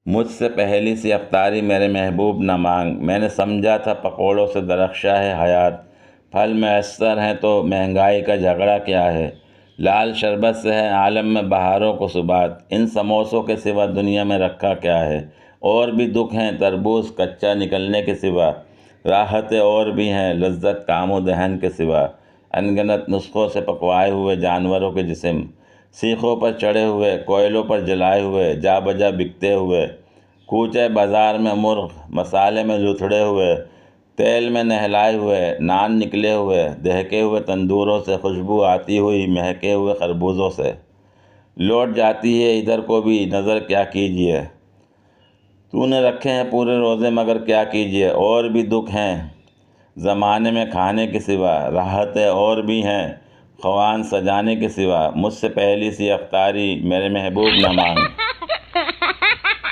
मुझसे पहली सी अफ्तारी मेरे महबूब न मांग। मैंने समझा था पकौड़ों से दरख्शा है हयात, फल मैसर हैं तो महंगाई का झगड़ा क्या है। लाल शरबत से है आलम में बहारों को सुबात, इन समोसों के सिवा दुनिया में रखा क्या है। और भी दुख हैं तरबूज कच्चा निकलने के सिवा, राहतें और भी हैं लज्जत कामो दहन के सिवा। अनगिनत नुस्खों से पकवाए हुए जानवरों के जिस्म, सीखों पर चढ़े हुए कोयलों पर जलाए हुए जा बजा बिकते हुए। कूचे बाज़ार में मुर्ग मसाले में लुथड़े हुए, तेल में नहलाए हुए नान निकले हुए, दहके हुए तंदूरों से खुशबू आती हुई महके हुए खरबूजों से। लौट जाती है इधर को भी नज़र क्या कीजिए, तूने रखे हैं पूरे रोज़े मगर क्या कीजिए। और भी दुख हैं ज़माने में खाने के सिवा, राहतें और भी हैं ख़वान सजाने के सिवा। मुझसे पहली सी अफ्तारी मेरे महबूब न मांग।